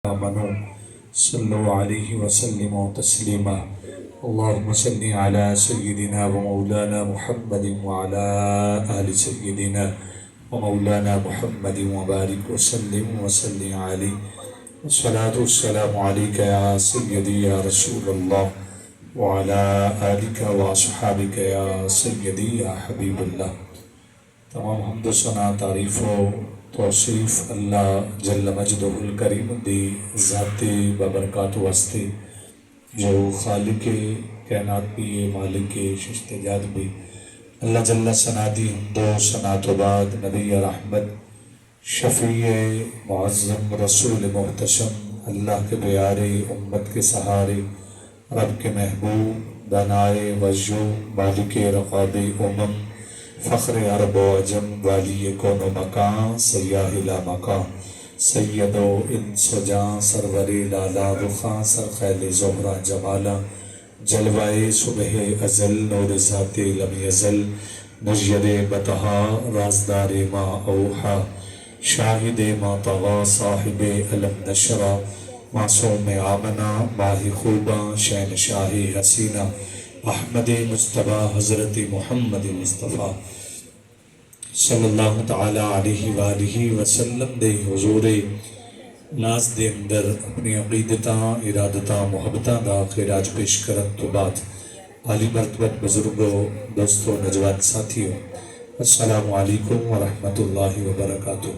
آمنوا صلوا عليه وسلموا تسليما اللهم صل على سيدنا ومولانا محمد وعلى آل سيدنا ومولانا محمد وبارك وسلم عليه والصلاة والسلام عليك يا سيدي يا رسول الله وعلى آلك وأصحابك يا سيدي يا حبيب الله. تمام حمد و ثنا تعریف و توصیف اللہ جل مجدہ الکریم دی ذات ببرکات واسطے جو خالق کائنات بھی ہے، مالک ششت جات بھی. اللہ جل ثنا دی حمد و ثنا تو بعد نبی رحمت شفیع معظم رسول محتشم اللہ کے پیارے امت کے سہارے رب کے محبوب دانائے وجود مالک رقاب امم فخر عرب و عجم والی کون و مکان سیاہ لا مکان سید و انس و جان سرور لالا رخاں سرخیل زہرہ جمالا جلوائے صبح ازل نور ذات لم یزل مجید بطہا رازدار ما اوحا شاہد ما طغا صاحب علم نشرہ معصوم آمنہ ماہ خوباں شہن شاہ حسینہ احمد مصطفیٰ حضرت محمد مصطفیٰ صلی اللہ تعالی علیہ وآلہ وسلم دے حضور ناز دے اندر اپنی عقیدتاں ارادتاں محبتاں دا خیراج پیش کرن تو بعد عالی مرتبت بزرگوں دوستوں نجوان ساتھیوں السلام علیکم ورحمت اللہ وبرکاتہ.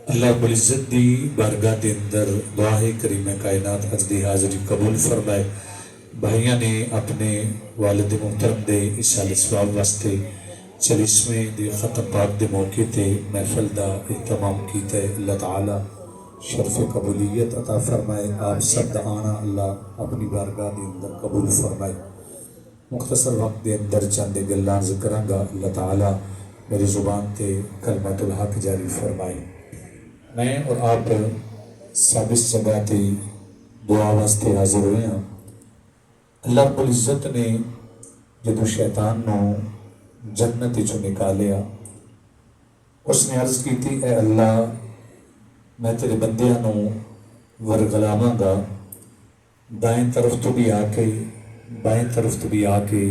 اللہ رب العزت دی بارگاہ دے اندر دعا کریم کائنات اج دی حاضری قبول فرمائے. بھائیاں نے اپنے والد محترم دے اس سال ثواب واسطے 40ویں دی ختم پاک دے موقع تے محفل دا اہتمام کیتا ہے. اللہ تعالی شرف قبولیت عطا فرمائے. آپ سب دا آنا اللہ اپنی بارگاہ دے اندر قبول فرمائے. مختصر وقت دے اندر چند گلاں ذکراں گا. اللہ تعالی میری زبان تے کلمۃ الحق جاری فرمائے. میں اور آپ سب اس جگہ تے دعا واسطے حاضر ہوئے ہیں. اللہ رب العزت نے جدو شیطان نو جنت چو نکالیا اس نے عرض کی تھی اے اللہ میں تیرے بندیاں نو ورگلاواں گا، دائیں طرف تو بھی آ کے بائیں طرف تو بھی آ کے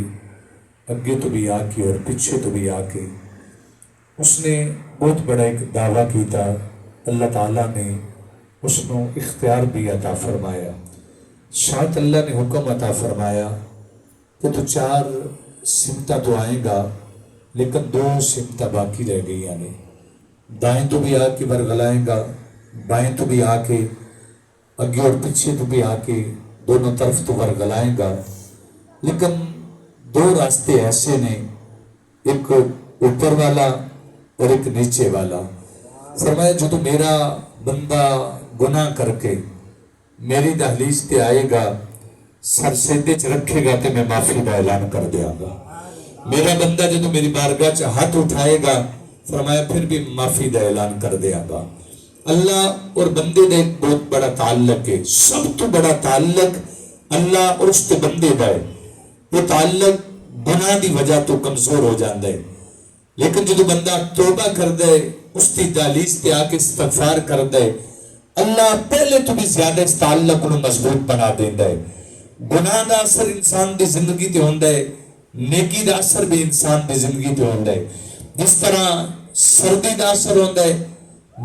اگے تو بھی آ کے اور پیچھے تو بھی آ کے. اس نے بہت بڑا ایک دعویٰ کیتا. اللہ تعالیٰ نے اس نو اختیار بھی عطا فرمایا. شاید اللہ نے حکم عطا فرمایا کہ تو 4 سمتہ تو آئیں گا لیکن 2 سمتہ باقی رہ گئی. یعنی دائیں تو بھی آ کے ورگلائیں گا، بائیں تو بھی آ کے اگے اور پیچھے تو بھی آ کے دونوں طرف تو ورگلائیں گا. لیکن 2 راستے ایسے نے، ایک اوپر والا اور ایک نیچے والا. فرمایا جو تو میرا بندہ گناہ کر کے میری دہلیز تے آئے گا، سر سیدھے چ رکھے گا تے میں معافی کا اعلان کر دیا گا. میرا بندہ جدو میری بارگاہ چ ہاتھ اٹھائے گا فرمایا پھر بھی معافی کا اعلان کر دیا گا. اللہ اور بندے کا ایک بہت بڑا تعلق ہے. سب تو بڑا تعلق اللہ اور اس کے بندے کا ہے. وہ تعلق گناہ دی وجہ تو کمزور ہو جاندہ ہے، لیکن جدو بندہ توبہ کر دے اس کی دہلیز تے آ کے استغفار کر دے اللہ پہلے تو بھی زیادہ اس تعلق کو مضبوط بنا دیتا ہے. گناہ دا اثر انسان دی زندگی تے ہوندہ ہے، نیکی دا اثر بھی انسان دی زندگی تے ہوندہ ہے. جس طرح سردی دا اثر ہوندہ ہے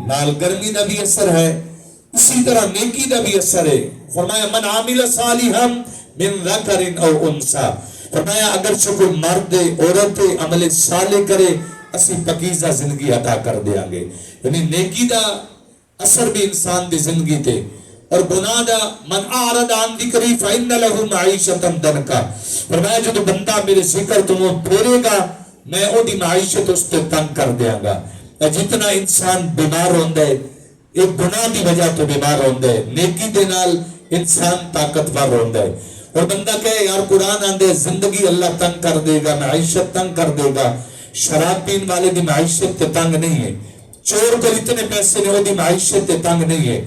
نال گرمی دا بھی اثر ہے، اسی طرح نیکی دا بھی اثر ہے. فرمایا من عامل صالحا من ذکر او انثى، فرمایا اگر کوئی مرد عورت عمل صالح کرے اسی پکیزہ زندگی عطا کر دیا گے. یعنی نیکی دا اثر بھی انسان دی زندگی تے، اور گناہ دا من اعرض عن ذکری فإن له معیشتا ضنکا. فرمایا جو بندہ میرے ذکر تو وہ پھیرے گا میں او دی معیشت اس تے تنگ کر دیا گا. جتنا انسان بیمار ہوندہ ہے ایک گناہ دی وجہ تو بیمار ہوندہ ہے، نیکی دے نال انسان طاقتور ہوندہ ہے. اور بندہ کہے یار قرآن آندے زندگی اللہ تنگ کر دے گا، معیشت تنگ کر دے گا. شراب پین والے دی معیشت تے تنگ نہیں ہے، چور کو اتنے پیسے نے وہ دی معیشت تے تنگ نہیں ہے.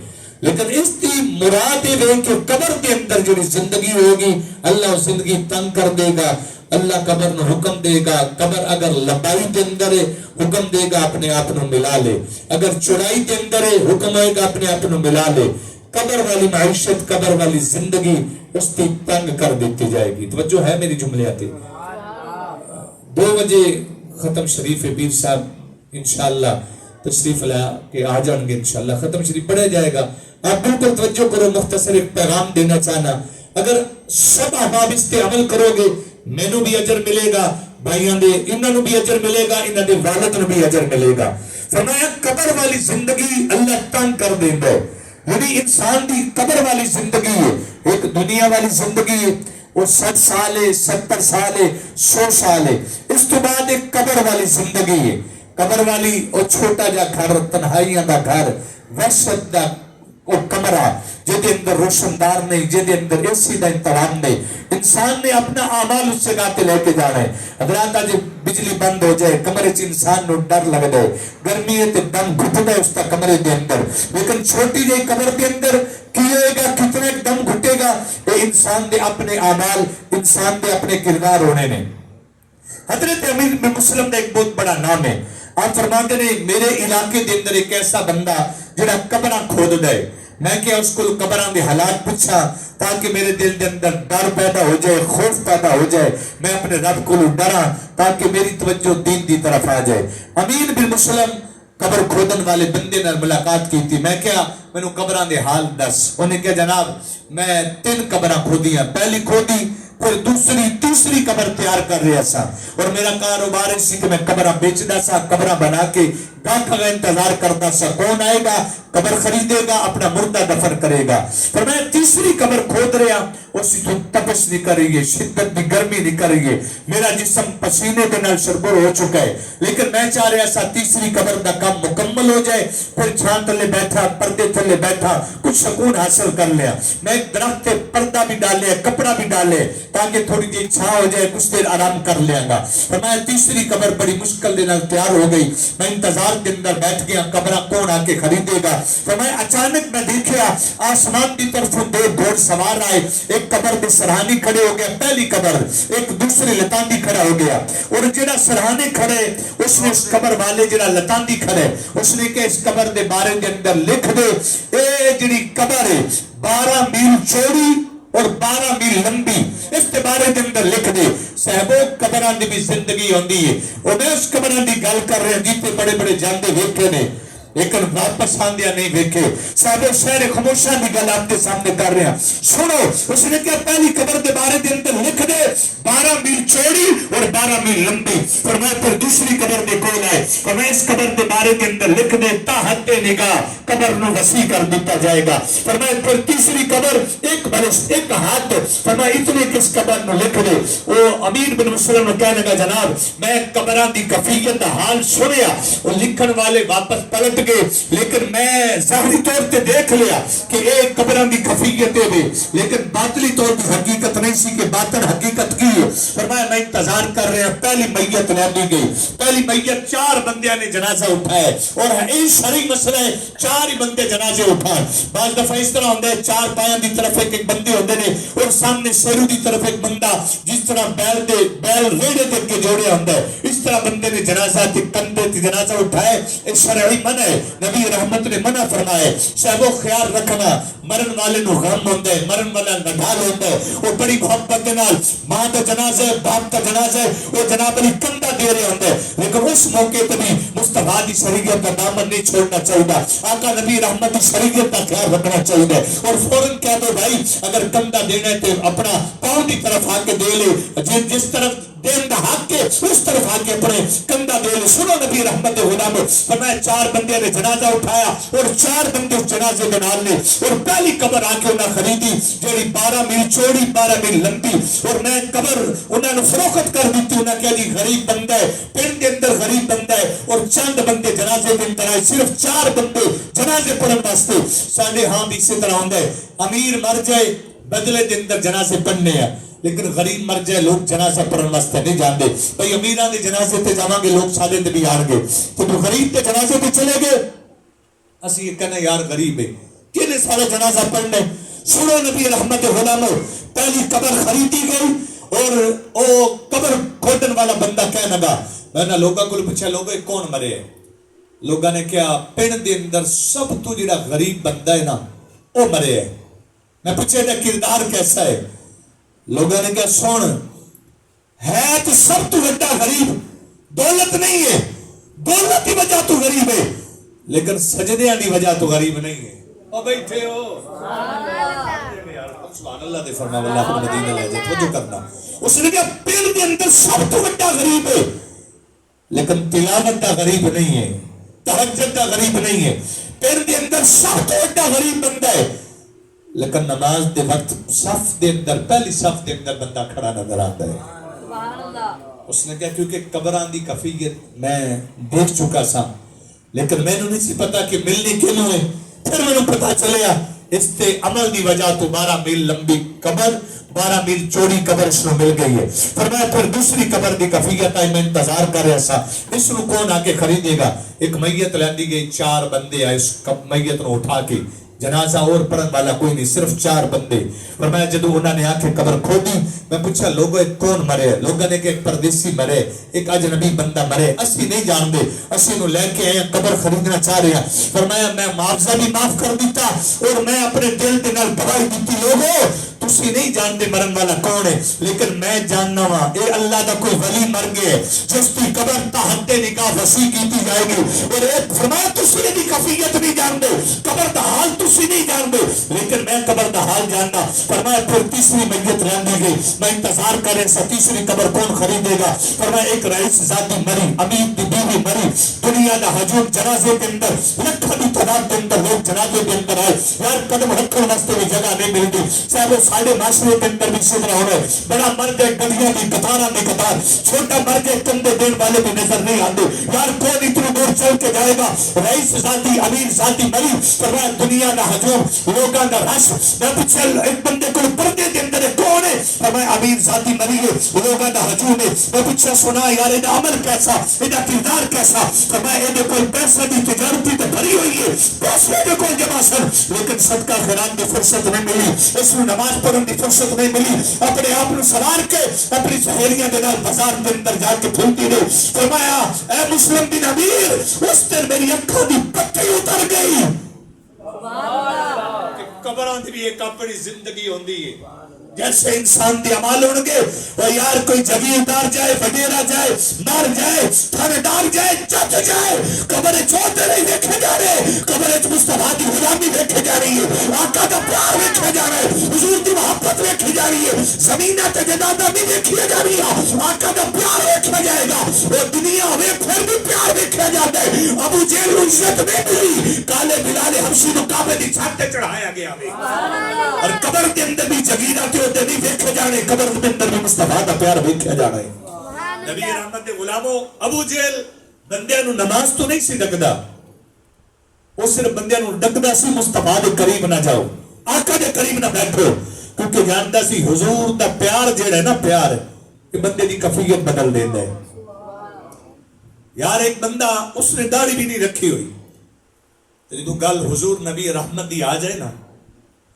لیکن اس دی مراد ہے کہ قبر کے اندر جو زندگی ہوگی اللہ زندگی تنگ کر دے گا. اللہ قبر نو حکم دے گا قبر اگر لمبائی دے اندر ہے حکم دے گا اپنے آپ نو ملا لے، اگر چوڑائی دے اندر ہے حکم ہوئے گا اپنے آپ نو ملا لے۔ قبر والی معیشت قبر والی زندگی اس کی تنگ کر دیتی جائے گی۔ توجہ ہے میری جملیاتی؟ 2 بجے ختم شریف پیر صاحب انشاءاللہ تشریف لا کے آ جان گے، انشاءاللہ ختم شریف پڑھا جائے گا۔ آپ بالکل توجہ کرو، مختصر ایک پیغام دینا چاہنا، اگر سب احباب اس پہ عمل کرو گے مینوں بھی اجر ملے گا، بھائیاں دے انہاں نوں بھی اجر ملے گا، انہاں دے والد نوں بھی اجر ملے گا۔ فرمایا قبر والی زندگی اللہ تنگ کر دیندا ہے، یعنی انسان دی قبر والی زندگی ہے، ایک دنیا والی زندگی ہے وہ 60 سال ہے، 70 سال ہے، 100 سال ہے، اس تو بعد ایک قبر والی زندگی ہے۔ قبر والی وہ چھوٹا جا گھر، تنہائیاں دا گھر، وحشت دا وہ کمرہ جہدے اندر روشندار نہیں، جہدے اندر اسی دا انتظام نہیں، انسان نے اپنا اعمال اس جگہ تے لے کے جانا ہے۔ حضرات آج بجلی بند ہو جائے کمرے چ انسان نو ڈر لگ جائے، گرمی ہے تے دم گھٹتا ہے اس دا کمرے دے اندر، لیکن چھوٹی جی قبر کے اندر کی ہوئے گا، کتنے دم گھٹے گا، یہ انسان دے اپنے اعمال، انسان دے اپنے کردار ہونے نے۔ حضرت امیر بن مسلم نے ایک بہت بڑا نام ہے، آپ فرماتے ہیں میرے علاقے دے اندر ایک ایسا بندہ جڑا قبراں کھود دے، میں کیا اس کو قبراں دے حالات پوچھا تاکہ میرے دل دے اندر ڈر پیدا ہو جائے، خوف پیدا ہو جائے، میں اپنے رب کو ڈراں تاکہ میری توجہ دین دی طرف آ جائے۔ امیر بن مسلم قبر کھودن والے بندے نال ملاقات کی تھی، میں کیا مینوں قبراں دے حال دس، انہیں کہا جناب میں 3 قبراں کھودیاں، پہلی کھودی پھر دوسری تیسری قبر تیار کر رہا سا، اور میرا کاروبار سی کہ میں قبراں بیچدا سا، قبراں بنا کے گاہکاں کا انتظار کرتا سا، کون آئے گا قبر خریدے گا اپنا مردہ دفن کرے گا۔ پر میں تیسری قبر کھود رہا، اسی تو تپش نکل رہی ہے، شدت دی گرمی نکل رہی ہے، میرا جسم پسینے دے نال شربور ہو چکا ہے، لیکن میں چاہ رہا سا تیسری قبر دا کام مکمل ہو جائے، پھر چھان تلے بیٹھا، پردے تلے بیٹھا، کچھ سکون حاصل کر لیا۔ میں ایک درخت پہ پردہ بھی ڈالے، کپڑا بھی ڈالے تاکہ تھوڑی جی چھاں ہو جائے، کچھ دیر آرام کر لیا گا۔ فرمایا تیسری قبر بڑی مشکل دے نال تیار ہو گئی، میں انتظار کے اندر بیٹھ گیا قبرہ کون آ کے خریدے گا۔ فرمایا اچانک میں دیکھیا آسمان کی طرف 2 گھوڑ سوار آئے، ایک قبر میں سرہانی کھڑے ہو گیا، پہلی قبر، ایک دوسری لتاندی کھڑا ہو گیا، اور جڑا سرہانے کھڑے اس نے اس قبر والے جڑا لتاندی کھڑے اس نے کہ اس قبر دے بارے دے اندر لکھ دے اے جڑی قبر ہے 12 میل چوڑی اور 12 میل لمبی، اس کے بارے دے اندر لکھ دے۔ صاحبو قبران دی بھی زندگی ہوندی ہے، اور میں اس قبران دی گل کر رہے ہیں جیتے بڑے بڑے جاندے ویکھے نے لیکن واپس آندیا نہیں ویکھے۔ صاحب شہر خموشہ دی گل آپ کے سامنے کر رہے ہیں، سنو اس نے کہا پہلی قبر دے بارے دے اندر لکھ دے 12 میل چوڑی اور 12 میل لمبی۔ فرمایا پھر دوسری قبر دے کول آئے، فرمایا اس قبر دے بارے دے اندر لکھ دے تا حد نگاہ قبر نو وسیع کر دیتا جائے گا۔ فرمایا پھر تیسری قبر ایک برس ایک ہاتھ، فرمایا اتنے کس قبر نو لکھ دے۔ وہ امیر بن مسلم نے کہنے لگا جناب میں قبران دی کفیت حال سنیا، وہ لکھن والے واپس پلٹ گئے، لیکن میں ظاہری طور تے دیکھ لیا کہ ایک قبران دی کفیت ہے، لیکن باطلی طور پر حقیقت نہیں سی کہ باطن حقیقت کی ہے۔ فرمایا میں انتظار کر رہا، پہلی میت لے لی گئی، پہلی میت 4 بندیاں نے جنازہ اٹھایا، اور یہ شرعی مسئلہ ہے 4 ہی بندے جنازے اٹھائے۔ بعض دفعہ اس طرح ہوتا ہے 4 پایاں دی طرف ایک بندے ہوتے ہیں اور سامنے سیرو دی طرف ایک بندہ، جس طرح بیل ریڑے دے کے جوڑیا ہوتا ہے، اس طرح بندے نے جنازہ تے کندھے تے جنازہ اٹھائے۔ ایک شرعی منع ہے، نبی رحمت نے منع فرمایا۔ صاحبو خیال رکھنا مرن والے نو غم ہوندا ہے، مرن والا نڈال ہوندا ہے، وہ بڑی محبت دے نال ماں دا جنازہ ہے، باپ دا جنازہ ہے، وہ جناب علی کندھا دے رہے ہوندا ہے، لیکن اس موقع تے بھی مصطفیٰ دی شریعت کا دامن نہیں چھوڑنا چاہیے، آقا نبی رحمت دی شریعت کا خیال رکھنا چاہیے، اور فوراً کہہ دو بھائی اگر کندھا دینا ہے تے اپنا پاؤں دی طرف آ کے دے لے، جس طرف دین دا حق کے اس طرف آ کے اپنے کندھا دے لے۔ سنو نبی رحمت غلام فرمایا 4 بندے نے جنازہ اٹھایا اور 4 بندے اس جنازے میں نال لے، اور پہلی قبر آ کے انہیں خریدی جیڑی 12 میل چوڑی 12 میل لمبی، اور میں قبر انہوں نے فروخت کر دیتی۔ انہوں نے کہا جی غریب بندہ ہے، پنڈ کے اندر غریب بندہ ہے، اور چند بندے جنازے کے اندر آئے، صرف 4 بندے جنازے پڑھن واسطے۔ ساڈے ہاں بھی اسی طرح ہوندا ہے، امیر مر جائے بدلے کے اندر جنازے پڑھنے ہیں، لیکن غریب مر جائے لوگ جنازہ پڑھن واسطے نہیں جاندے۔ بھئی امیراں دے جنازے تے جاواں گے لوگ سادے تے بھی آن گے، تو غریب تے جنازے تے چلے گئے، اسی یہ کہنا یار غریب ہے کینے سارے جنازہ پڑھنے۔ سنو نبی رحمت غلامو پہلی قبر خریدی گئی، اور او قبر کھودن والا بندہ کہنے لگا، میں نے لوگوں کو پوچھا لوگوں کون مرے ہے؟ لوگوں نے کہا پنڈ دے اندر سب تو جڑا غریب بندہ ہے نا وہ مرے ہے۔ میں پوچھے دا کردار کیسا ہے؟ لوگوں نے کہا سن ہے تو سب تو بڑا غریب، دولت نہیں ہے، دولت کی وجہ تو غریب ہے، لیکن سجدیاں دی وجہ تو غریب نہیں ہے۔ او بیٹھے ہو سبحان اللہ دے فرما واللہ کو مدینہ لے جائے توجہ کرنا۔ اس نے کہا پنڈ دے اندر سب تو بڑا غریب ہے، لیکن تلاوت دا غریب نہیں ہے، تہجد دا غریب نہیں ہے۔ پنڈ دے اندر سب تو بڑا غریب بندہ ہے، لیکن نماز دے وقت صف دے اندر پہلی صف دے اندر بندہ کھڑا نظر آتا ہے۔ اس نے کہا کیونکہ قبران دی کفیت میں دیکھ چکا سا، لیکن میں نے نہیں سی پتا کہ ملنی کیوں ہے۔ پھر میں نے پتا چلیا اس تے عمل دی وجہ تو 12 میل لمبی قبر 12 میل چوڑی قبر اس نے مل گئی ہے۔ فرمایا پھر دوسری قبر دی کفیت آئی، میں انتظار کر رہا سا اس نے کون آ کے خریدے گا۔ ایک میت لیندی گئی، 4 بندے آئے اس میت نے اٹھا کے، جنازہ اور پڑھن والا کوئی نہیں، صرف 4 بندے۔ فرمایا جدو انہوں نے آ کے قبر کھودی، میں پوچھا لوگوں ایک کون مرے؟ لوگوں نے کہ ایک پردیسی مرے، ایک اجنبی بندہ مرے، اسی نہیں جان دے، اسی نو لے کے آئے قبر خریدنا چاہ رہے ہیں۔ فرمایا میں معاوضہ بھی معاف کر دیتا اور میں اپنے دل دے نال گواہی دیتی لوگوں تسی نہیں جانتے مرن والا کون ہے، لیکن میں جاننا وا اے اللہ دا کوئی ولی مر گئے جس کی قبر تحت نکاح وسیع کیتی جائے گی۔ اور ایک فرمایا تسی دی کفیت نہیں جانتے، قبر دا حال تسی نہیں جانتے، لیکن میں قبر دا حال جاننا۔ فرمایا پھر تیسری میت لاندی گئی، میں انتظار کرے سا تیسری قبر کون خریدے گا۔ فرمایا ایک رئیس زادی مری، امیر دی بیوی مری، دنیا دا ہجوم جنازے کے اندر لکھاں دی تعداد کے اندر لوگ جنازے کے اندر آئے، یار قدم رکھنے واسطے بھی جگہ نہیں ملتی، چاہے وہ سارے معاشرے کے اندر بھی سن رہا ہوئے، بڑا مر گئے گلیاں کی قطاراں کی قطار، چھوٹا مر گئے کندھے دین والے بھی نظر نہیں آتے، یار کون اتنی دور چل کے جائے گا۔ رئیس ذاتی امیر ذاتی مری، فرمایا دنیا دا ہجوم لوگاں دا رش، میں پوچھا ایک بندے کو پردے دے اندر کون ہے؟ فرمایا امیر ذاتی مری ہے، لوگاں دا ہجوم ہے۔ میں پوچھا سنا یار دا عمل کیسا، دا کردار کیسا؟ فرمایا یہ کوئی پیسہ دی تجارتی تے بھری ہوئی ہے، پیسے دے کوئی جمع سن، لیکن صدقہ خیرات کی فرصت نہیں ملی، اس نے نماز پڑھنے کی فرصت نہیں ملی، اپنے آپ نے سوار کے اپنی سہیلیاں کے نال بازار کے اندر جا کے پھولتی رہی۔ فرمایا اے مسلم بن امیر، اس دن میری اکھاں دی پٹی اتر گئی۔ قبراں دی بھی ایک اپنی زندگی ہوندی ہے، جیسے انسان دی عمال ہوں گے، وہ یار کوئی جگیردار جائے، وڈیرا جائے، مر جائے، تھاندار جائے، چچ جائے، قبر چھوٹے نہیں دیکھے جا رہے، قبر مصطفیٰ دی غلامی دیکھے جا رہی ہے، آقا دا پیار دیکھے جا رہے، حضور دی محبت دیکھی جا رہی ہے، زمینہ تے جدادہ بھی دیکھی جا رہی ہے، آقا دا پیار دیکھا جائے گا، اور دنیا میں پھر بھی پیار دیکھا جاتا ہے۔ ابو جہل کو عزت نہیں ملی، کالے بلال حبشی کو کعبے دی چھت تے چڑھایا گیا، اور قبر کے اندر بھی جگیرہ کے ہوتے نہیں دیکھے جانے، قبر کے اندر بھی مصطفیٰ کا پیار دیکھا جانا ہے۔ نبی رحمت دے غلاموں، ابو جہل بندیاں نو نماز تو نہیں سی ڈکدا، وہ صرف بندیاں نو ڈکدا سی مصطفیٰ دے قریب نہ جاؤ، آقا دے قریب نہ بیٹھو، کیونکہ جانتا سی حضور دا پیار جڑا ہے نا، پیار کہ بندے دی کفیت بدل دیندا ہے۔ یار ایک بندہ اس نے داڑھی بھی نہیں رکھی ہوئی، تو گل حضور نبی رحمت دی آ جائے نا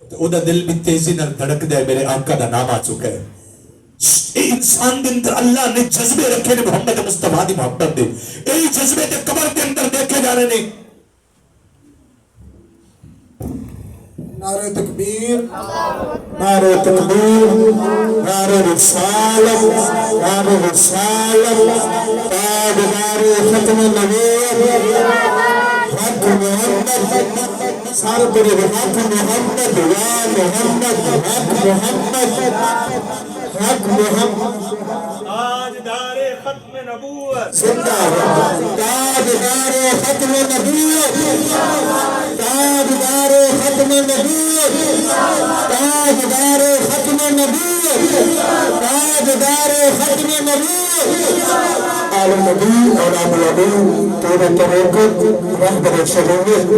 تو او دا دل بھی تیزی نال دھڑک دے، میرے آقا دا نام آ چکا ہے۔ اے انسان دے اندر اللہ نے جذبے رکھے نے محمد مصطفیٰ دی محبت دے، اے جذبے تے قبر کے اندر دیکھے جا رہے نے۔ نعرہ تکبیر، نعرہ تکبیر، نعرہ رسالت، نعرہ رسالت، تاجدار ختم نبوت، حق محمد، سارے بڑے حق محمد، یا محمد، حق محمد، حق محمد، تاجدار ختم نبوت، زندہ تاجدار ختم نبوت، تاجدار ختم نبوت، تاجدار ختم نبوت، تاجدار ختم نبوت، عالم نبی اور عالم نبی تیرے ترکت رہبر شریعت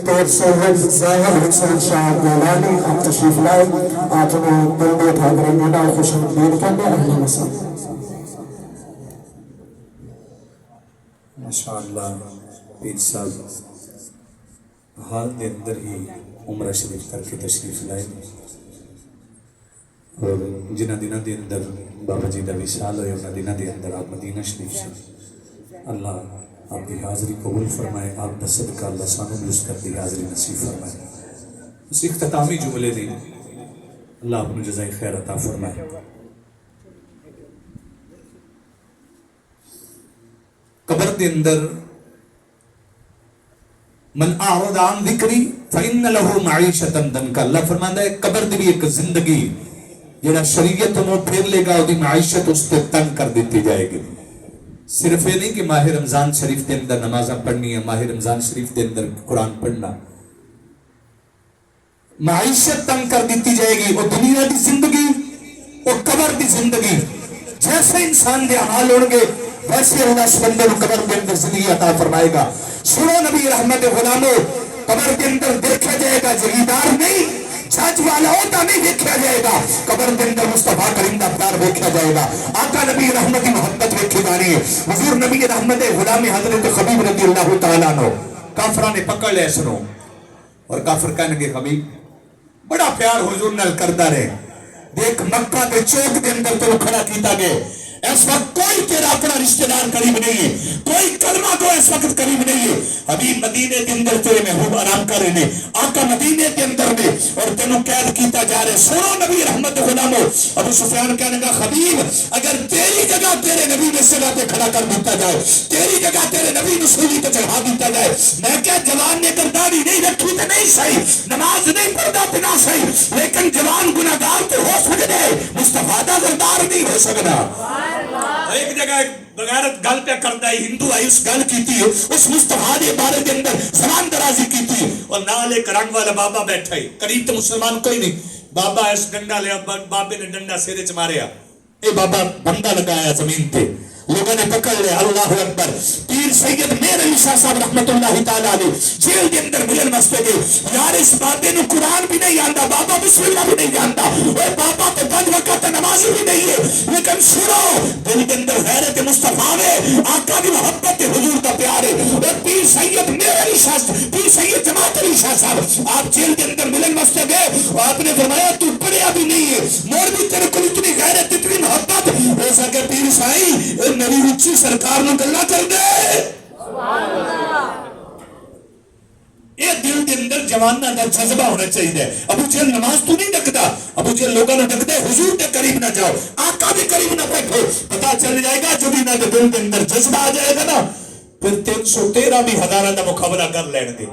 تیر سہد ظاہر حسن شاہ گولانی آپ تشریف لائے، آپ انہیں بندے تھاگرے میڈا خوش آمدید کرنے اہلا مسئلہ۔ ماشاءاللہ پیر صاحب حال دے اندر ہی عمرہ شریف کر کے تشریف لائے، اور جنہ دنوں کے اندر بابا جی کا وصال ہوئے انہوں دنوں کے اندر آپ مدینہ شریف سے اللہ آپ کی حاضری قبول فرمائے، آپ کا صدقہ اللہ سانو بھی اس کی حاضری نصیب فرمائے۔ اس اختتامی جملے دی اللہ آپ کو جزائے خیر عطا فرمائے۔ قبر کے اندر من اعرض عن ذکری فإن له معیشتا ضنکا، اللہ فرماتا ہے قبر دی بھی ایک زندگی جڑا شریعت تو پھیر لے گا وہ معیشت اس پہ تنگ کر دیتی جائے گی۔ صرف یہ نہیں کہ ماہ رمضان شریف کے اندر نمازاں پڑھنی ہے، ماہ رمضان شریف کے اندر قرآن پڑھنا، معیشت تنگ کر دیتی جائے گی۔ وہ دنیا کی زندگی، وہ قبر کی زندگی، جیسے انسان کے اعمال ہوں گے ویسے اللہ اس بندے کو قبر کے اندر زندگی عطا فرمائے گا۔ سنو نبی رحمت غلامو، قبر کے اندر دیکھا جائے گا جگیدار نہیں، جج والا ہوتا نہیں دیکھا جائے گا، قبر کے اندر مصطفیٰ کریم دا پیار دیکھا جائے گا، آقا نبی رحمت کی محبت دیکھی جانی ہے۔ حضور نبی رحمت غلام حضرت خبیب رضی اللہ تعالیٰ عنہ کافرہ نے پکڑ لے سنو، اور کافر کہنے کے خبیب بڑا پیار حضور نال کرتا رہے، دیکھ مکہ کے چوک کے اندر تو کھڑا کیتا گئے، اس وقت کوئی تیرا اپنا رشتہ دار قریب نہیں ہے، کوئی کلمہ کو اس وقت قریب نہیں ہے، حبیب مدینے کے اندر تیرے محبوب آرام کر رہے ہیں، آقا مدینے کے اندر میں، اور تینوں قید کیتا جا رہے۔ سنو نبی رحمت غلامو، ابو سفیان کہنے کا خبیب اگر تیری جگہ تیرے نبی نے سلا پہ کھڑا کر دیتا جائے، تیری جگہ تیرے نبی نے سولی پہ چڑھا دیتا جائے، میں کیا جوان نے اگر داڑھی نہیں رکھی تو نہیں صحیح، نماز نہیں پڑھتا تو نہ صحیح، لیکن جوان گناہگار تو ہو سکتے، مصطفیٰ دا غدار نہیں ہو سکتا۔ ایک جگہ ایک بغیرت گل پہ کرتا ہے، ہندو آئی اس گل کی تھی، اس مصطفیٰ دے بارے کے اندر زبان درازی کی تھی، اور نال ایک رنگ والا بابا بیٹھا ہے، قریب تو مسلمان کوئی نہیں، بابا اس ڈنڈا لیا، بابے نے ڈنڈا سیرے چ ماریا، اے بابا بندہ لگایا زمین پہ، لوگوں نے پکڑ لیا، اللہ اکبر۔ پیر سید میر علی شاہ صاحب رحمت اللہ تعالیٰ علیہ جیل کے اندر ملن واسطے گئے، یار اس بابے نے قرآن بھی نہیں جانتا، بابا بسم اللہ بھی نہیں جانتا، اور بابا تو 5 وقت نمازی بھی نہیں ہے، لیکن سنو دل کے اندر غیرت مصطفیٰ ہے، آقا کی محبت حضور کا پیار ہے، اور پیر سید میر علی شاہ، پیر سید جماعت علی شاہ صاحب آپ جیل کے اندر ملن واسطے گئے، اور آپ نے فرمایا تو پڑھیا بھی نہیں ہے، مور بھی تیرے کو اتنی غیرت اتنی محبت، ایسا کہ پیر سائی میری اچھی سرکار نے گلا کر دے۔ یہ دل کے اندر جوانہ دا جذبہ ہونا چاہیے۔ ابو جہل نماز تو نہیں ڈکتا، ابو جہل لوگوں نے ڈکتے حضور کے قریب نہ جاؤ، آقا بھی قریب نہ بیٹھو، پتا چل جائے گا جو بھی نہ دل کے اندر جذبہ آ جائے گا نا، پھر 313 بھی ہزارہ دا مقابلہ کر لین گے۔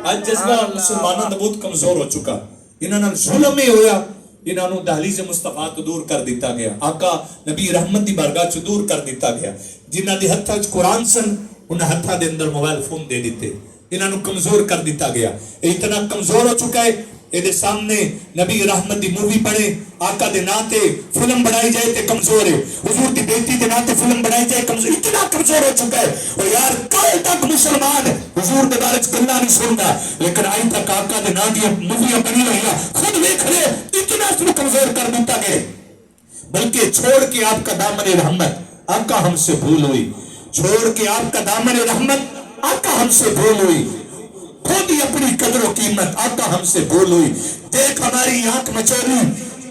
آج جذبہ مسلمانوں دا بہت کمزور ہو چکا، انہوں نے ظلم ہی ہویا، انہوں نے دہلیز مصطفیٰ تو دور کر دیتا گیا، آقا نبی رحمت دی بارگاہ چ دور کر دیتا گیا، جنہاں دی ہتھاں وچ قرآن سن انہاں ہتھاں دے اندر موبائل فون دے دیتے، انہاں نو کمزور کر دیتا گیا، اتنا کمزور ہو چکا ہے، یہ سامنے نبی رحمت دی مووی بنے، آقا دے نا تے فلم بنائی جائے تے کمزور ہے، حضور دی بیٹی دے نا تے فلم بنائی جائے کمزور، اتنا کمزور ہو چکا ہے، اور یار کل تک مسلمان حضور دے بارے گلا نہیں سنتا، لیکن آئی تک آقا دے نا دی موویاں بنی رہی ہیں، خود دیکھ لے اتنا اس کو کمزور کر دیتا گئے، بلکہ چھوڑ کے آپ کا دامن رحمت آقا ہم سے بھول ہوئی، چھوڑ کے آپ کا دامن رحمت آقا ہم سے بھول ہوئی، خود ہی اپنی قدر و قیمت آقا ہم سے بھول ہوئی، دیکھ ہماری آنکھ مچولی،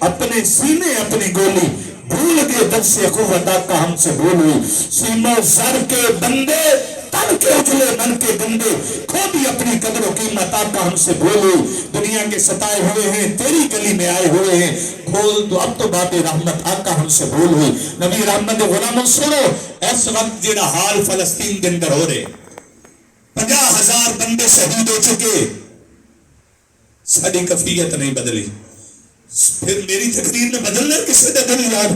اپنے سینے اپنی گولی، بھول کے دل سے قوت آقا ہم سے بھول ہوئی، سینوں زر کے بندے تن کے اجلے من کے گندے، خود ہی اپنی قدر و قیمت آقا ہم سے بھول ہوئی، دنیا کے ستائے ہوئے ہیں تیری گلی میں آئے ہوئے ہیں، کھول تو اب تو باب رحمت آقا ہم سے بھول ہوئی۔ نبی رحمت غلاموں سنو، اس وقت جڑا حال فلسطین کے اندر ہو رہے، 50,000 بندے شہید ہو چکے، ساری کفیت نہیں بدلی، پھر میری تقریر نے بدلنا کسی نے دل یار،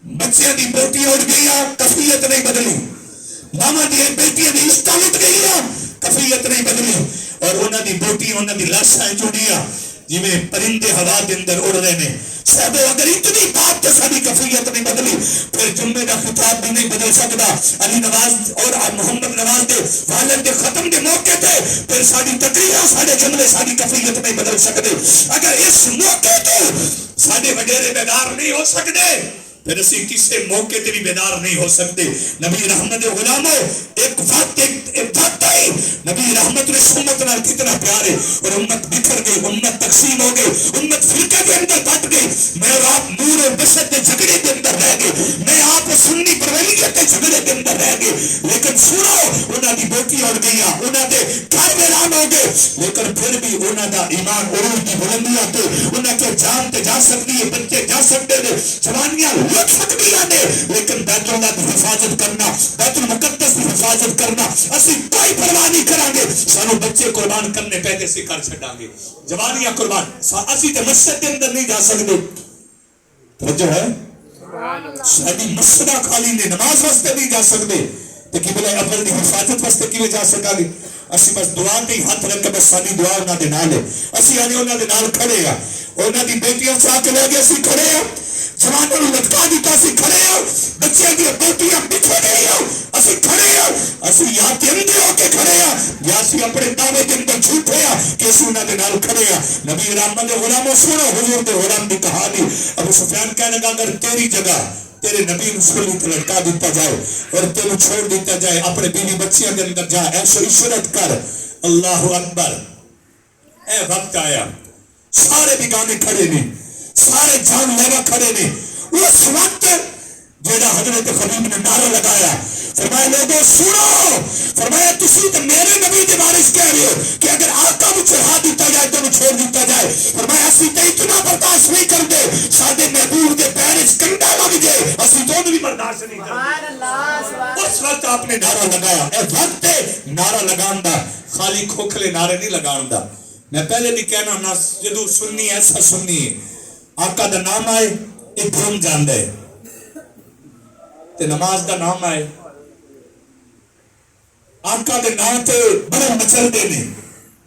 بچیاں دی بوٹیاں اٹھ گئیاں، کفیت نہیں بدلی، ماما دی بیٹیاں دی عشقاں اٹھ گئیاں، کفیت نہیں بدلی، اور انہاں دی بوٹیاں انہاں دی لاشاں جڑیاں جی میں پرندے ہوا کے اندر اڑ رہے ہیں، صاحب اگر اتنی بات تو ساری کفیت نہیں بدلی، پھر جمعے کا خطاب بھی نہیں بدل سکتا، علی نواز اور محمد نواز دے والد دے ختم دے موقع تے پھر ساری تقریریں سارے جملے ساری کفیت نہیں بدل سکتے، اگر اس موقع تے سارے وڈیرے بیدار نہیں ہو سکتے پھر اسی کسی موقع تے بھی بیدار نہیں ہو سکتے. نبی رحمت غلاموں ایک وقت آئی نبی رحمت نے امت نال کتنا پیارے اور امت بکھر گئی, امت تقسیم ہو گئی, امت فرقے کے اندر بٹ گئی. میں اور آپ نور اور بشر کے جھگڑے کے اندر رہ گئے, میں آپ سنی بریلیت کے جھگڑے کے اندر رہ گئے. لیکن سنو انہاں دی بیٹیاں اڑ گئیاں, انہاں دے گھر ویران ہو گئے, لیکن پھر بھی انہاں دا ایمان عروج دی بلندیاں تے انہاں کے جان تے جا سکتی ہے, بچے جا سکتے ہیں, جوانیاں لٹ سکتی ہیں, لیکن بیت اللہ کی حفاظت کرنا, بیت المقدس کی حفاظت کرنا اسی کوئی پرواہ نہیں کریں گے. سانو بچے قربان کرنے پہلے سے کر چھڈاں گے, جوانیاں قربان. اسی تے مسجد کے اندر نہیں جا سکتے, توجہ ہے, ساری مسجد خالی نے نماز واسطے نہیں جا سکتے, تو قبلہ اول دی حفاظت واسطے کیویں جا سکاں گے؟ اسی بس دعا تے ہاتھ رکھ کے بس ساری دعا انہاں دے نال ہے. اسی آنے انہاں دے نال کھڑے ہاں, انہاں دی بیٹیاں چاہ کے لے گئے, اسی کھڑے ہاں, جوانوں نوں لٹکا دیتا اسی کھڑے ہاں, بچیاں دی بیٹیاں بکھے گئی ہاں, اسی کھڑے ہاں. اسی یا تے اندھے ہو کے کھڑے ہاں, یا اسی اپنے دعوے کے اندر جھوٹے ہاں کہ اسی انہاں دے نال کھڑے ہاں. نبی رحمت دے غلاموں سنو حضور دے غلام دی کہانی. ابو سفیان کہنے لگا اگر تیری جگہ تیرے نبی مسلم تے لٹکا دیتا جائے اور تینوں چھوڑ دیتا جائے, اپنے بیوی بچیاں کے اندر جا ایش و عشرت کر. اللہ اکبر. اے وقت آیا, سارے بیگانے کھڑے نے, سارے جان لیوا کھڑے نے. اس وقت جیڑا حضرت خلیل نے نعرہ لگایا, فرمایا لوگوں سنو, فرمایا تسی تو میرے نبی دے وارث کہہ رہے ہو کہ اگر آقا مجھ چڑھا دیتا جائے تو چھوڑ دیتا جائے. فرمایا اسی تے اتنا برداشت نہیں کر دے, سادے محبوب دے پیرج کنڈا لگ جائے, اسی تو بھی برداشت نہیں کر دے. اس وقت آپ نے نعرہ لگایا. اے وقت نعرہ لگان دا, خالی کھوکھلے نعرے نہیں لگان دا. میں پہلے بھی کہنا نا, جدو سننی ایسا سننی ہے, آقا دا نام آئے یہ دھوم جاندہ ہے, تے نماز دا نام آئے آقا دے نام تے بڑا مچل دے نے,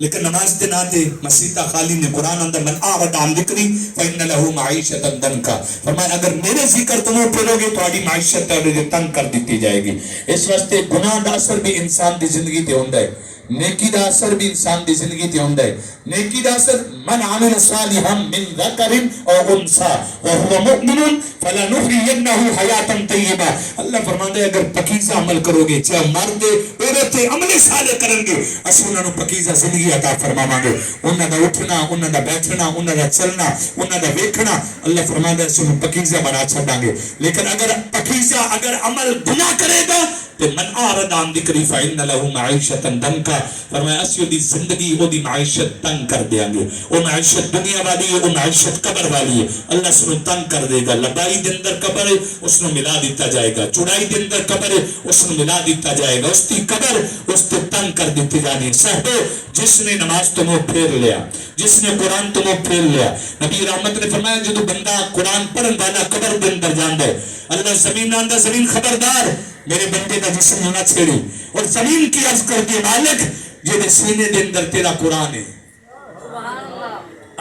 لیکن نماز دے نام تے مسیطہ خالی نے. قرآن اندر من آغت عن ذکری فإن له معیشتا دنکا, فرمایا اگر میرے ذکر تمہیں پھیلو گے تو آڑی معیشت تنگ کر دیتی جائے گی. اس واسطے گناہ دا اثر بھی انسان دی زندگی تے ہوندہ ہے, نیکی دا اثر بھی انسان دی زندگی تے ہوندہ ہے. نیکی دا اثر من عمل صالحا من ذکر او انسا وهو مؤمن فلنحيينه حیاتا طیبہ. اللہ فرماندے اگر پکیزہ عمل کرو گے, چاہے مرد عورت عمل صالح کریں گے, اسی انہاں نوں پکیزہ زندگی عطا فرماواں گے. انہاں دا اٹھنا, انہاں دا بیٹھنا, انہاں دا چلنا, انہاں دا ویکھنا, اللہ فرماندے اسی انہوں پکیزہ بنا چھڈاں گے. لیکن اگر پکیزہ اگر عمل گناہ کرے گا تو من اعرض عن ذکری فإن له معیشتا ضنکا, فرمایا اسی دی زندگی او دی معیشت تنگ کر دیاں گے. او معیشت دنیا والی ہے, او معیشت قبر والی ہے, اللہ سنو تنگ کر دے گا. لبائی دے اندر قبر ہے, اس نو ملا دیتا جائے گا. چوڑائی دے اندر قبر ہے, اس نو ملا دیتا جائے گا. اس دی قبر اس تے تنگ کر دیتی جانی. صحبے جس نے نماز تو منہ پھیر لیا, جس نے قرآن تو منہ پھیر لیا, نبی رحمت نے فرمایا جدو بندہ قرآن پڑھن والا قبر دے اندر جاندا ہے, اللہ زمین آندا زمین خبردار میرے بندے کا جسم ہونا چھیڑی, اور زمین کی عرض کر کے مالک جیدے سینے دے اندر تیرا قرآن ہے.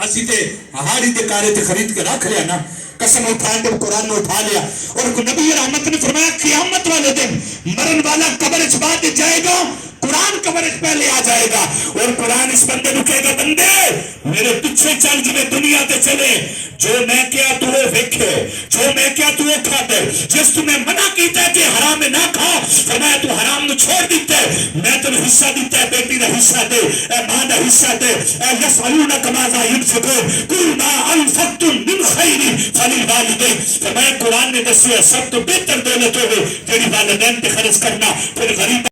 اسی تے ہاڑی دے کارے تے خرید کے رکھ لیا نا, قسم اٹھائیں جب قرآن نے اٹھا لیا. اور نبی رحمت نے فرمایا قیامت والے دن مرن والا قبر اچ بعد جائے گا, قرآن قبر اچ پہلے آ جائے گا, اور قرآن اس بندے نو کہے گا بندے میرے پیچھے چل جویں دنیا تے چلے, جو میں کیا تو وہ ویکھے, جو میں کیا تو وہ کھا دے. جس تمہیں منع کیتا ہے کہ حرام نہ کھا, فرمایا تو حرام نو چھوڑ دیتا ہے, میں تمہیں حصہ دیتا ہے, بیٹی دا حصہ دے, اے ماں دا حصہ دے. اے یسألونک ماذا ينفقون قل ما انفقتم من خیر فللوالدین. فرمایا قرآن نے دسیا سب تو بہتر دولت ہوگی جڑی والدین پہ خرچ کرنا. پھر غریب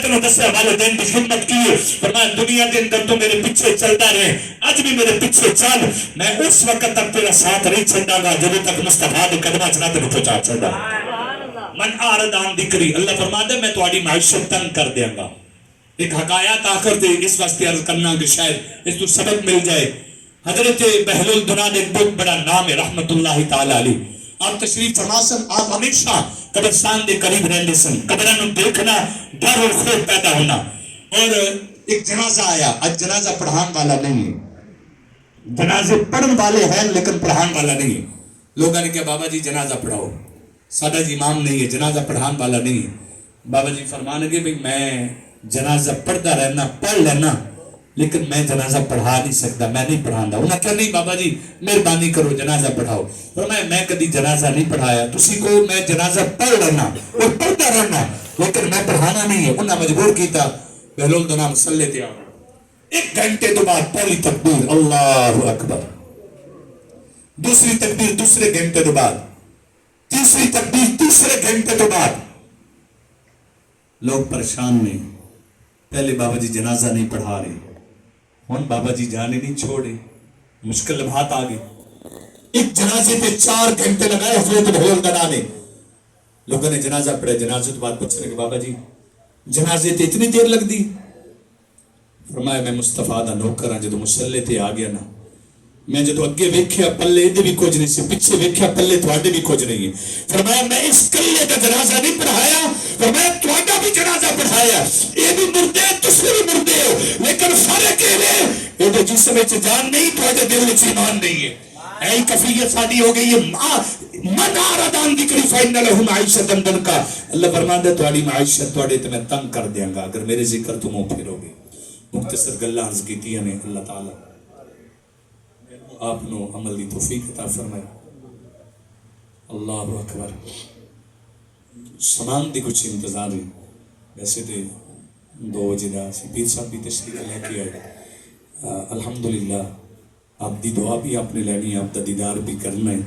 میں دسیا والدین کی خدمت کی. فرمایا دنیا کے اندر تو میرے پیچھے چلتا رہے, آج بھی میرے پیچھے چل, میں اس وقت تک تیرا ساتھ نہیں چھڑا گا جب تک مصطفیٰ دے قدمہ چنا تیرے پہنچا چھڑا. من اعرض عن ذکری, اللہ فرماتا ہے میں تمہاری معیشت تنگ کر دیا گا. ایک حکایات آخر دے اس واسطے عرض کرنا کہ شاید اس کو سبق مل جائے. حضرت بہل الدنان ایک بہت بڑا نام ہے رحمت اللہ تعالی علیہ. آپ تشریف فرما سن, آپ ہمیشہ قبرستان دے قریب رہنے سن, قبروں دیکھنا ڈر اور خوف پیدا ہونا. اور ایک جنازہ آیا, آج جنازہ پڑھان والا نہیں ہے, جنازے پڑھن والے ہیں لیکن پڑھان والا نہیں ہے. لوگوں نے کہا بابا جی جنازہ پڑھاؤ, سادہ جی امام نہیں ہے, جنازہ پڑھان والا نہیں ہے. بابا جی فرمانے گے بھئی میں جنازہ پڑھتا رہنا, پڑھ لینا, لیکن میں جنازہ پڑھا نہیں سکتا، میں نہیں پڑھانا. انہاں کہا نہیں بابا جی مہربانی کرو جنازہ پڑھاؤ. فرمایا میں کدی جنازہ نہیں پڑھایا، تسی کو میں جنازہ پڑھ لینا اور پڑھتا رہنا لیکن میں پڑھانا نہیں ہے. انہاں مجبور کیتا بہلول دا نام صلی تے آنا. 1 گھنٹے تو بعد پہلی تکبیر اللہ اکبر، دوسری تکبیر دوسرے گھنٹے تو بعد، تیسری تکبیر تیسرے گھنٹے تو بعد. لوگ پریشان میں پہلے بابا جی جنازہ نہیں پڑھا رہے، ہن بابا جی جانے نہیں چھوڑے، مشکل لمحات آ گئے. ایک جنازے پہ 4 گھنٹے لگائے حضرت بہلول دنا نے. لوگوں نے جنازہ پڑھا، جنازے تو بعد پوچھنے کہ بابا جی جنازے تے اتنی دیر لگ دی. فرمایا میں مصطفیٰ دا نوکر ہاں، جدو مسلے تے آ گیا نا میں جدو اگے ویکھیا پلے ادھے بھی کچھ نہیں سی، پیچھے ویکھیا پلے تواڈے بھی کچھ نہیں ہے. فرمایا میں اس کلے کا جنازہ نہیں پڑھایا، فرمایا تواڈا بھی جنازہ پڑھایا. یہ بھی مردے تسی بھی مردے ہو، لیکن فرق یہ ہے جسم وچ جان نہیں، تواڈے دل وچ ایمان نہیں ہے. اے کفیت ساڈی ہو گئی ہے. من آردان ذکری فإن لہ معیشۃ ضنکا. اللہ فرماندا ہے تواڈی معیشت تواڈے تے میں تنگ کر دیاں گا اگر میرے ذکر تو منہ پھیرو گے. مختصر گلاں عرض کیتیاں نے. اللہ تعالی آپ نو عمل دی توفیق عطا فرمائے. اللہ اکبر. سامان دی کچھ انتظار ہے، ویسے تے 2 بجے دا پیر صاحب بھی تشریف لے کے آئے. الحمدللہ آپ دی دعا بھی آپ نے لینی ہے، آپ دا دیدار بھی کرنا ہے.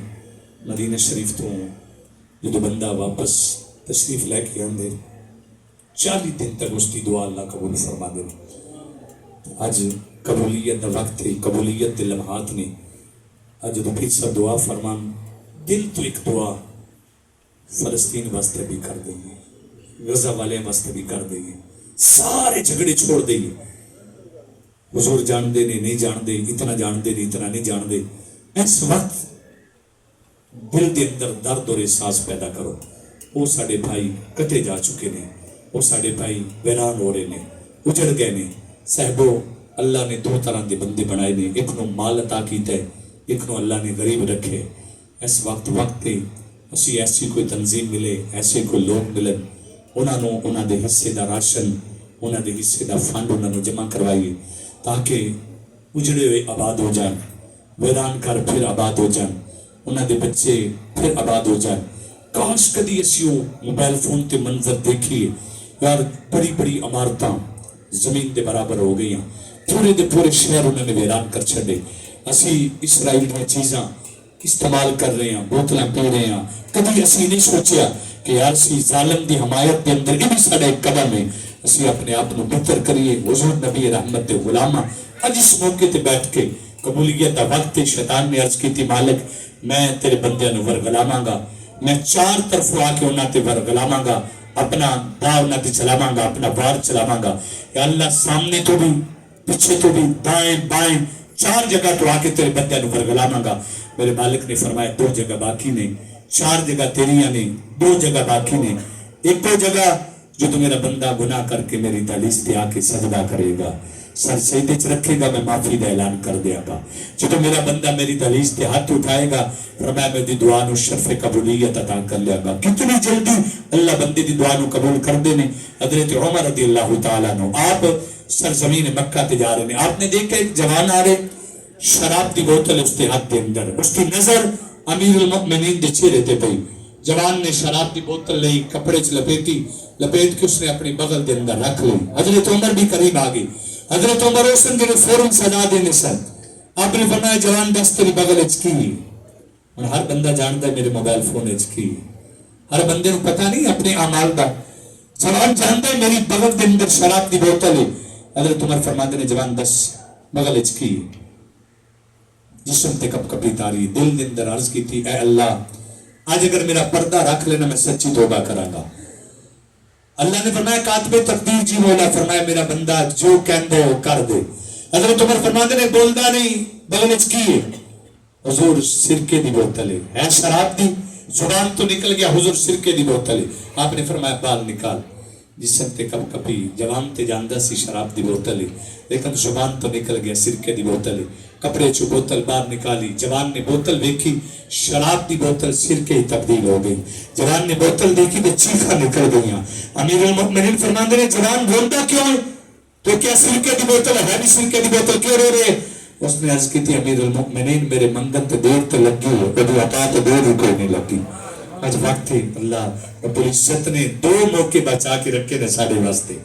مدینہ شریف تو جدو بندہ واپس تشریف لے کے آندے 40 دن تک اس کی دعا اللہ قبول فرما دے. اج قبولیت دا وقت ہے، قبولیت دے لمحات نے. اج جدو پھر سب دعا فرمان دل تو ایک دعا فلسطین واسطے بھی کر دیں، غزہ والے واسطے بھی کر دیں، سارے جھگڑے چھوڑ دیں. حضور جان دے نے نہیں جان دے، اتنا جان دے نہیں اتنا نہیں جان دے. اس وقت دل دے اندر درد اور احساس پیدا کرو. وہ ساڈے بھائی کٹے جا چکے نے، وہ ساڈے بھائی ویران ہو رہے نے، اجڑ گئے نے. صاحبو اللہ نے 2 طرح دے بندے بنائے نے، ایک نو مال عطا کیتا ہے، ایک نو اللہ نے غریب رکھے. اس وقت تے اسی ایسی کوئی تنظیم ملے، ایسے کوئی لوگ ملن، انہاں نو انہاں دے حصے دا راشن، انہاں دے حصے دا فنڈ انہاں نو جمع کروائیے تاکہ اجڑے ہوئے آباد ہو جائیں، ویران کر پھر آباد ہو جائیں، انہاں دے بچے پھر آباد ہو جائیں. کاش کدی اسیوں موبائل فون تے منظر دیکھیے یار، بڑی بڑی عمارتاں زمین دے برابر ہو گئی، پورے دے پورے شہر انہوں نے ویران کر چھڑے. اسی اسرائیل میں چیزاں استعمال کر رہے ہیں، بوتلاں پی رہے ہیں. کبھی اسی نہیں سوچیا کہ یار سی ظالم دی حمایت کے اندر یہ بھی سارا ایک قدم ہے. اسی اپنے آپ کو بہتر کریے. حضور نبی رحمت غلامہ اج اس موقع تے بیٹھ کے قبولیت دا وقت شیطان نے عرض کی تھی مالک میں تیرے بندیاں نو ورگلاواں گا، میں 4 طرف آ کے انہاں تے ورگلاواں گا، اپنا دا انہاں تے چلاواں گا، اپنا وار چلاواں گا. یا اللہ سامنے تو بھی پیچھے تو بھی دائیں بائیں 4 جگہ تو آ کے تیرے بندیاں نو ورگلاواں گا. میرے مالک نے فرمایا 2 جگہ باقی نہیں، 4 جگہ تیریاں نہیں، 2 جگہ باقی نہیں. ایک وہ جگہ جو تو میرا بندہ گناہ کر کے میری دہلیز پہ آ کے سجدہ کرے گا، سر سجدے چ رکھے گا، میں معافی کا اعلان کر دیا گا. جو تو میرا بندہ میری دہلیز پہ ہاتھ اٹھائے گا، فرمایا میں دی دعا نو شرف قبولیت عطا کر لیا گا. کتنی جلدی اللہ بندے دی دعا نو قبول کر دے نے. حضرت عمر رضی اللہ تعالیٰ نو آپ سرزمین مکہ تے جا رہے ہیں، آپ نے دیکھا ایک جوان آ رہے، شراب دی بوتل اس کے ہاتھ کے اندر، اس کی نظر امیر المؤمنین دے چہرے تے پئی. جوان نے شراب دی بوتل لئی، کپڑے چ لپیٹ کے اس نے اپنی بغل دے اندر رکھ لی. حضرت عمر بھی قریب آ گئی. حضرت عمر اس نے فوراً سجا دینے سن. آپ نے فرمایا جوان دس تیری بغل اچ کی. اور ہر بندہ جانتا ہے میرے موبائل فون اچ کی، ہر بندے کو پتہ نہیں اپنے اعمال دا. جوان جانتا ہے میری بغل دے اندر شراب دی بوتل ہے. حضرت عمر فرماتے نے جوان دس بغل اچ کی. جسم تے کپ کپی تاری، دل دے اندر عرض کی تھی اے اللہ آج اگر میرا پردہ رکھ لینا میں سچی توبہ کراں گا. اللہ نے فرمایا کاتب تقدیر جی مولا، فرمایا میرا بندہ جو کہندے ہو کر دے. حضرت عمر فرماتے نے بولدا نہیں بغل وچ کی ہے؟ حضور سرکے دی بوتل ہے شراب دی. زبان تو نکل گیا حضور سرکے دی بوتل ہے. آپ نے فرمایا بال نکال. جسم تے کپ کپی، جوان تے جاندا سی شراب دی بوتل ہے، لیکن زبان تو نکل گیا سرکے دی بوتل ہے. کپڑے چو بوتل باہر نکالی. جوان نے بوتل دیکھی، شراب دی بوتل سرکے ہی تبدیل ہو گئی. جوان نے بوتل دیکھی تو چیخا نکل گئیاں. امیر المؤمنین فرماندے نے جوان بولتا کیوں ہے؟ تو کیا سرکے دی بوتل ہے بھی سرکے دی بوتل کیوں رو رہے؟ اس نے عرض کی تھی امیر المؤمنین میرے منگن تے دیر تے لگی ہے کبھی عطا تے دیر ہی کوئی نہیں لگی. آج وقت تھی اللہ رب العزت نے 2 موقع بچا کے رکھے نے ساڑھے واسطے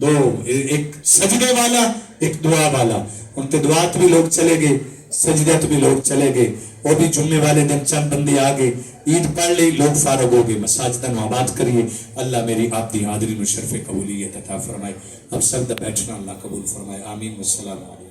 2 ایک سجدے والا ایک دعا والا. ان تے دعات بھی لوگ چلے گئے سجدت بھی لوگ چلے گئے وہ بھی جمعے والے دن چند بندے آگئے عید پڑھ لی لوگ فارغ ہو گئے. مساجدن آباد کریے اللہ میری آپ دی حاضری میں شرف قبولیت عطا فرمائے. اب سب دا بیٹھنا اللہ قبول فرمائے. آمین والسلام علیکم.